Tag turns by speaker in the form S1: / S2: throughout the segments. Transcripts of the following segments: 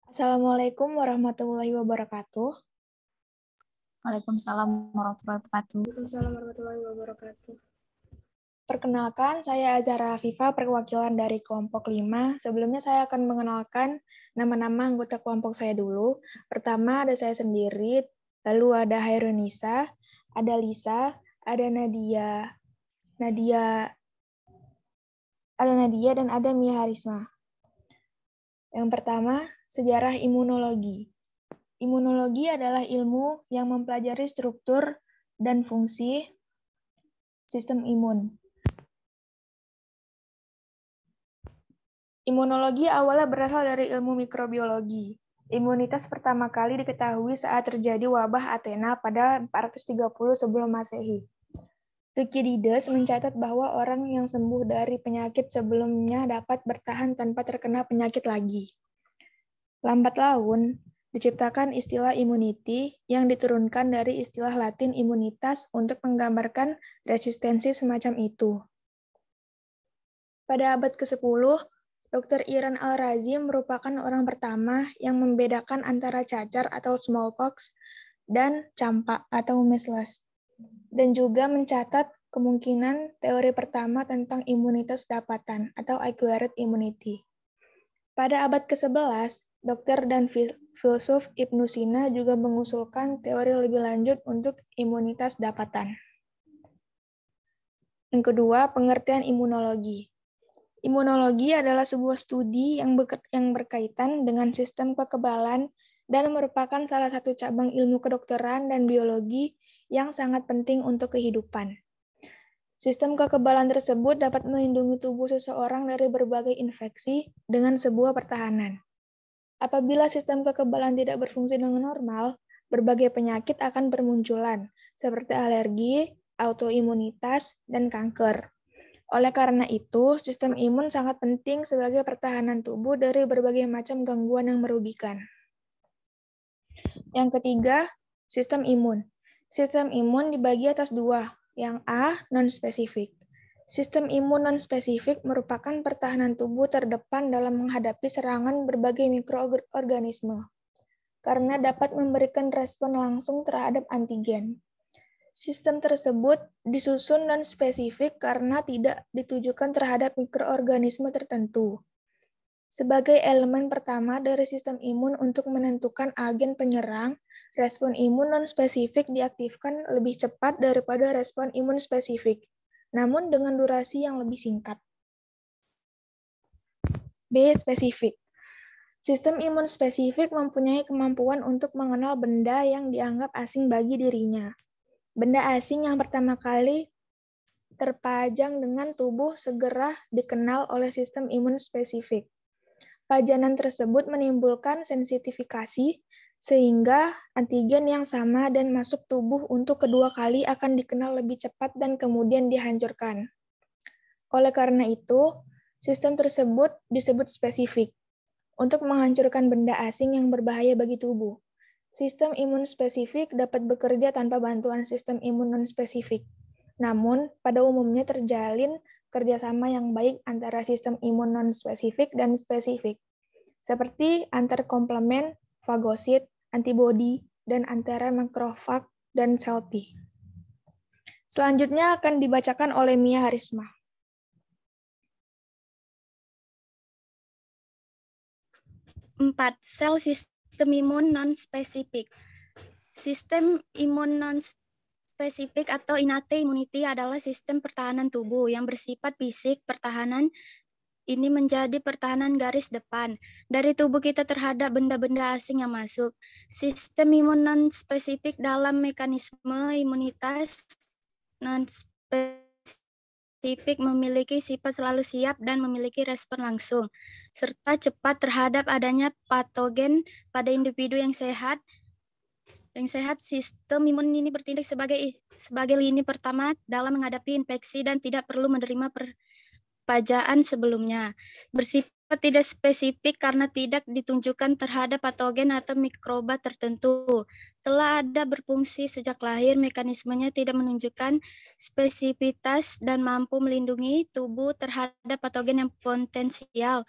S1: Assalamualaikum warahmatullahi wabarakatuh.
S2: Waalaikumsalam warahmatullahi wabarakatuh.
S3: Waalaikumsalam warahmatullahi wabarakatuh.
S1: Perkenalkan, saya Azhara Afifa, perwakilan dari kelompok 5. Sebelumnya saya akan mengenalkan nama-nama anggota kelompok saya dulu. Pertama ada saya sendiri, lalu ada Hairunisa, ada Lisa, ada Nadia, dan ada Mia Harisma. Yang pertama, sejarah imunologi. Imunologi adalah ilmu yang mempelajari struktur dan fungsi sistem imun. Imunologi awalnya berasal dari ilmu mikrobiologi. Imunitas pertama kali diketahui saat terjadi wabah Athena pada 430 sebelum Masehi. Thucydides mencatat bahwa orang yang sembuh dari penyakit sebelumnya dapat bertahan tanpa terkena penyakit lagi. Lambat laun, diciptakan istilah immunity yang diturunkan dari istilah Latin immunitas untuk menggambarkan resistensi semacam itu. Pada abad ke-10, Dr. Iran Al-Razi merupakan orang pertama yang membedakan antara cacar atau smallpox dan campak atau measles, dan juga mencatat kemungkinan teori pertama tentang imunitas dapatan atau acquired immunity. Pada abad ke-11, dokter dan filsuf Ibnu Sina juga mengusulkan teori lebih lanjut untuk imunitas dapatan. Yang kedua, pengertian imunologi. Imunologi adalah sebuah studi yang berkaitan dengan sistem kekebalan dan merupakan salah satu cabang ilmu kedokteran dan biologi yang sangat penting untuk kehidupan. Sistem kekebalan tersebut dapat melindungi tubuh seseorang dari berbagai infeksi dengan sebuah pertahanan. Apabila sistem kekebalan tidak berfungsi dengan normal, berbagai penyakit akan bermunculan, seperti alergi, autoimunitas, dan kanker. Oleh karena itu, sistem imun sangat penting sebagai pertahanan tubuh dari berbagai macam gangguan yang merugikan. Yang ketiga, sistem imun. Sistem imun dibagi atas dua. Yang A, non-spesifik. Sistem imun non-spesifik merupakan pertahanan tubuh terdepan dalam menghadapi serangan berbagai mikroorganisme, karena dapat memberikan respon langsung terhadap antigen. Sistem tersebut disusun non-spesifik karena tidak ditujukan terhadap mikroorganisme tertentu. Sebagai elemen pertama dari sistem imun untuk menentukan agen penyerang, respon imun non-spesifik diaktifkan lebih cepat daripada respon imun spesifik, namun dengan durasi yang lebih singkat. B. Spesifik. Sistem imun spesifik mempunyai kemampuan untuk mengenal benda yang dianggap asing bagi dirinya. Benda asing yang pertama kali terpajang dengan tubuh segera dikenal oleh sistem imun spesifik. Pajanan tersebut menimbulkan sensitifikasi, sehingga antigen yang sama dan masuk tubuh untuk kedua kali akan dikenal lebih cepat dan kemudian dihancurkan. Oleh karena itu, sistem tersebut disebut spesifik untuk menghancurkan benda asing yang berbahaya bagi tubuh. Sistem imun spesifik dapat bekerja tanpa bantuan sistem imun non-spesifik. Namun, pada umumnya terjalin kerjasama yang baik antara sistem imun non-spesifik dan spesifik, seperti antar komplement, fagosit, antibodi, dan antara makrofag dan sel T. Selanjutnya akan dibacakan oleh Mia Harisma.
S4: Empat, sel sistem imun non-spesifik. Sistem imun non-spesifik atau innate immunity adalah sistem pertahanan tubuh yang bersifat fisik. Pertahanan ini menjadi pertahanan garis depan dari tubuh kita terhadap benda-benda asing yang masuk. Sistem imun non-spesifik dalam mekanisme imunitas non-spesifik memiliki sifat selalu siap dan memiliki respon langsung serta cepat terhadap adanya patogen pada individu yang sehat. Sistem imun ini bertindak sebagai lini pertama dalam menghadapi infeksi dan tidak perlu menerima perpajaan sebelumnya. Bersifat tidak spesifik karena tidak ditunjukkan terhadap patogen atau mikroba tertentu. telah ada berfungsi sejak lahir, mekanismenya tidak menunjukkan spesifitas dan mampu melindungi tubuh terhadap patogen yang potensial.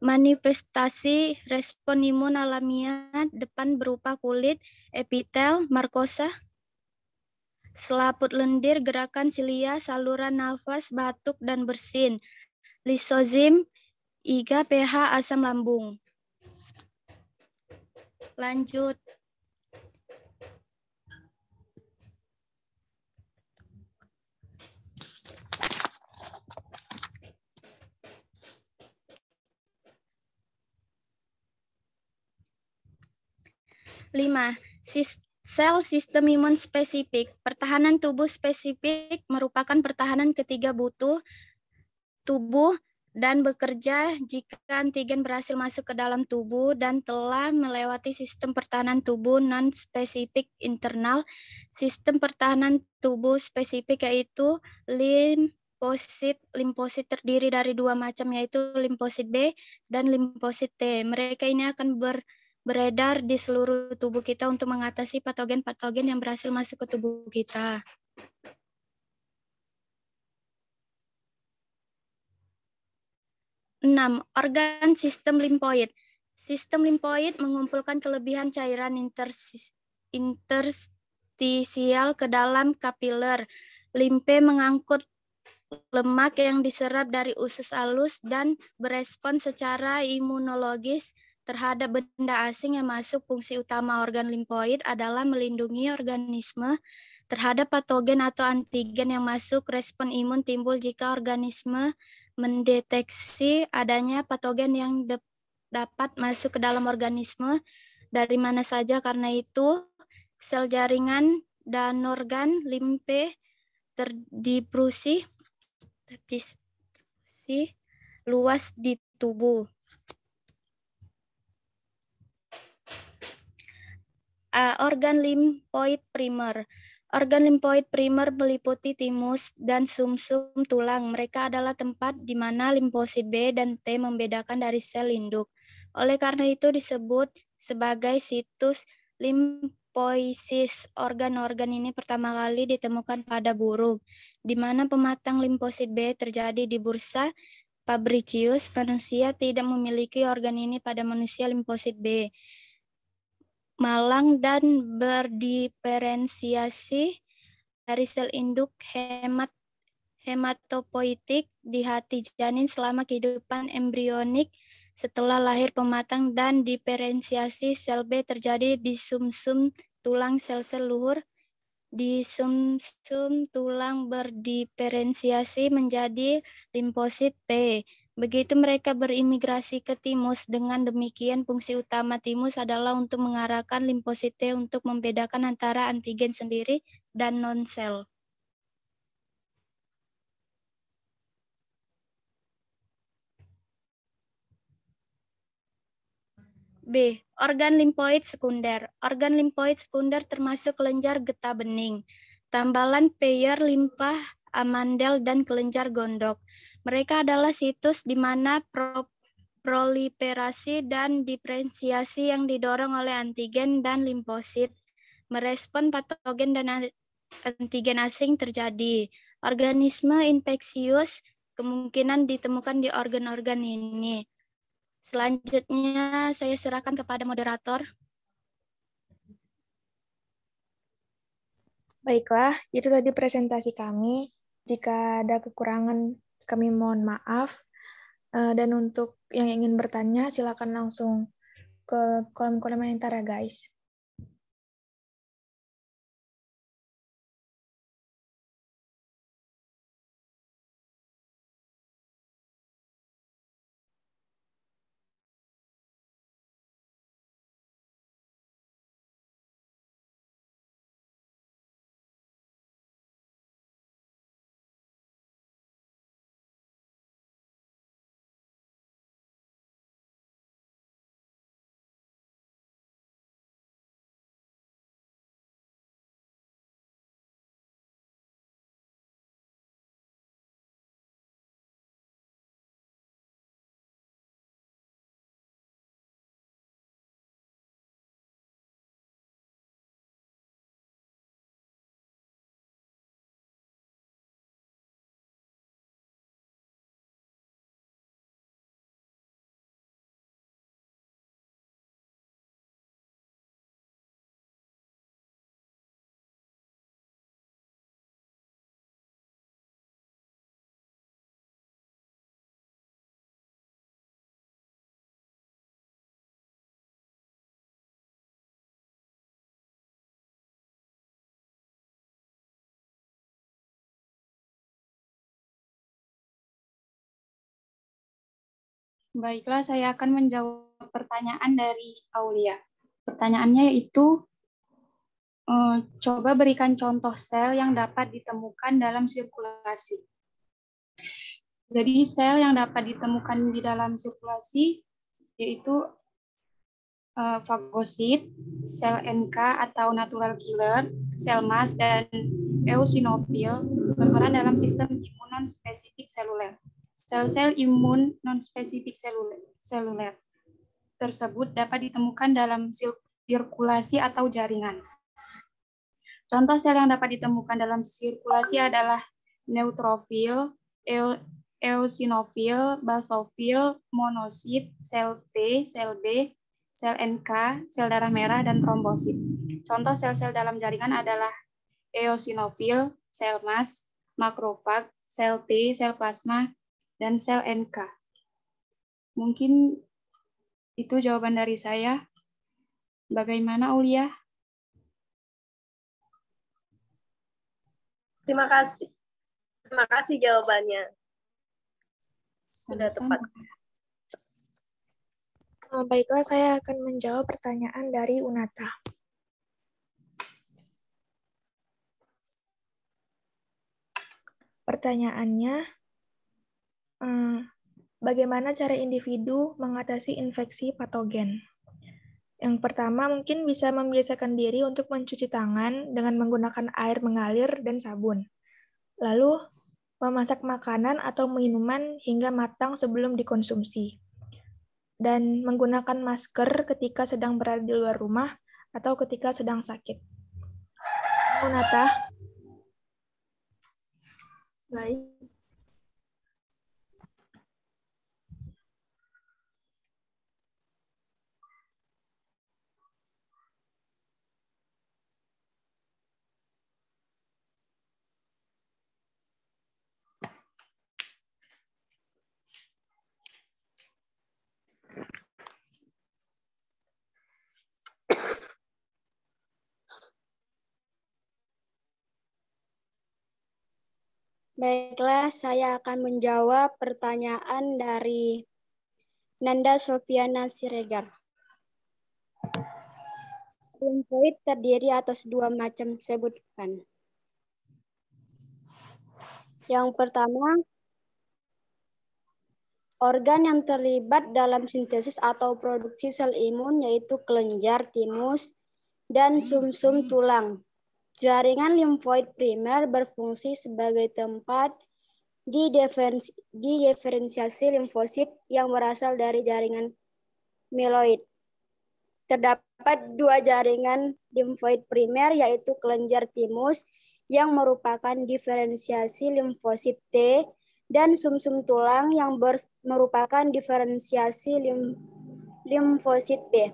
S4: Manifestasi respon imun alamiah depan berupa kulit, epitel, markosa, selaput lendir, gerakan silia, saluran nafas, batuk, dan bersin. Lisozim, IgA, pH, asam lambung. Lanjut. Lima, sel sistem imun spesifik. Pertahanan tubuh spesifik merupakan pertahanan ketiga butuh tubuh dan bekerja jika antigen berhasil masuk ke dalam tubuh dan telah melewati sistem pertahanan tubuh non-spesifik internal. Sistem pertahanan tubuh spesifik yaitu limfosit terdiri dari dua macam, yaitu limfosit B dan limfosit T. Mereka ini akan beredar di seluruh tubuh kita untuk mengatasi patogen-patogen yang berhasil masuk ke tubuh kita. Enam, organ sistem limfoid. Sistem limfoid mengumpulkan kelebihan cairan interstisial ke dalam kapiler. Limfe mengangkut lemak yang diserap dari usus halus dan berespon secara imunologis terhadap benda asing yang masuk. Fungsi utama organ limfoid adalah melindungi organisme terhadap patogen atau antigen yang masuk. Respon imun timbul jika organisme mendeteksi adanya patogen yang dapat masuk ke dalam organisme dari mana saja. Karena itu, sel jaringan dan organ limfe terdistribusi luas di tubuh. Organ limfoid primer. Organ limfoid primer meliputi timus dan sumsum tulang. Mereka adalah tempat di mana limfosit B dan T membedakan dari sel induk. Oleh karena itu disebut sebagai situs limfosis. Organ-organ ini pertama kali ditemukan pada burung, di mana pematang limfosit B terjadi di bursa Fabricius. Manusia tidak memiliki organ ini pada manusia. Limfosit B malang dan berdiferensiasi dari sel induk hematopoietik di hati janin selama kehidupan embrionik. Setelah lahir pematang dan diferensiasi sel B terjadi di sumsum tulang. Sel-sel luhur di sumsum tulang berdiferensiasi menjadi limfosit T. Begitu mereka berimigrasi ke timus. Dengan demikian, fungsi utama timus adalah untuk mengarahkan limfosit T untuk membedakan antara antigen sendiri dan non-sel. B. Organ limfoid sekunder. Organ limfoid sekunder termasuk kelenjar getah bening, tambalan Peyer, limpa, amandel, dan kelenjar gondok. Mereka adalah situs di mana proliferasi dan diferensiasi yang didorong oleh antigen dan limfosit merespon patogen dan antigen asing terjadi. Organisme infeksius kemungkinan ditemukan di organ-organ ini. Selanjutnya saya serahkan kepada moderator.
S1: Baiklah, itu tadi presentasi kami. Jika ada kekurangan, kami mohon maaf. Dan untuk yang ingin bertanya, silakan langsung ke kolom komentar ya, guys.
S3: Baiklah, saya akan menjawab pertanyaan dari Aulia. Pertanyaannya yaitu, coba berikan contoh sel yang dapat ditemukan dalam sirkulasi. Jadi sel yang dapat ditemukan di dalam sirkulasi yaitu fagosit, sel NK atau natural killer, sel mast, dan eosinofil berperan dalam sistem imun non-spesifik seluler. Sel-sel imun non-spesifik seluler tersebut dapat ditemukan dalam sirkulasi atau jaringan. Contoh sel yang dapat ditemukan dalam sirkulasi adalah neutrofil, eosinofil, basofil, monosit, sel T, sel B, sel NK, sel darah merah, dan trombosit. Contoh sel-sel dalam jaringan adalah eosinofil, sel mast, makrofag, sel T, sel plasma, dan sel NK. Mungkin itu jawaban dari saya. Bagaimana, Aulia?
S2: Terima kasih. Terima kasih jawabannya. Sudah
S3: Sama-sama.
S2: tepat.
S1: Baiklah, saya akan menjawab pertanyaan dari Unata. Pertanyaannya, bagaimana cara individu mengatasi infeksi patogen? Yang pertama, mungkin bisa membiasakan diri untuk mencuci tangan dengan menggunakan air mengalir dan sabun. Lalu, memasak makanan atau minuman hingga matang sebelum dikonsumsi. Dan menggunakan masker ketika sedang berada di luar rumah atau ketika sedang sakit. Unata.
S3: Baik.
S4: Baiklah, saya akan menjawab pertanyaan dari Nanda Sofiana Siregar. Limfoid terdiri atas dua macam, sebutkan. Yang pertama, organ yang terlibat dalam sintesis atau produksi sel imun yaitu kelenjar, timus, dan sumsum tulang. Jaringan limfoid primer berfungsi sebagai tempat diferensiasi limfosit yang berasal dari jaringan mieloid. Terdapat dua jaringan limfoid primer yaitu kelenjar timus yang merupakan diferensiasi limfosit T dan sumsum tulang yang merupakan diferensiasi limfosit B.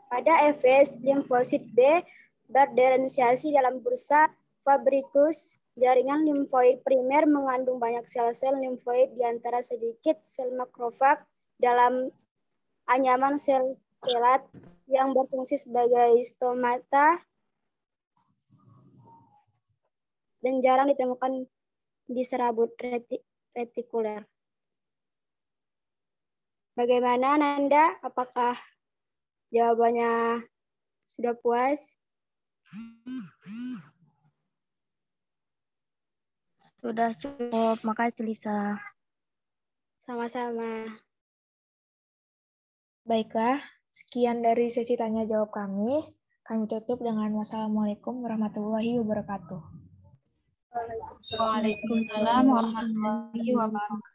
S4: Pada FS, limfosit B berdiferensiasi dalam bursa Fabricus. Jaringan limfoid primer mengandung banyak sel-sel limfoid di antara sedikit sel makrofag dalam anyaman sel kelat yang berfungsi sebagai stomata dan jarang ditemukan di serabut retikuler. Bagaimana, Nanda? Apakah jawabannya sudah puas?
S5: Sudah cukup. Makasih, Lisa.
S4: Sama-sama.
S1: Baiklah, sekian dari sesi tanya jawab kami. Kami tutup dengan wassalamualaikum warahmatullahi wabarakatuh.
S3: Waalaikumsalam warahmatullahi wabarakatuh.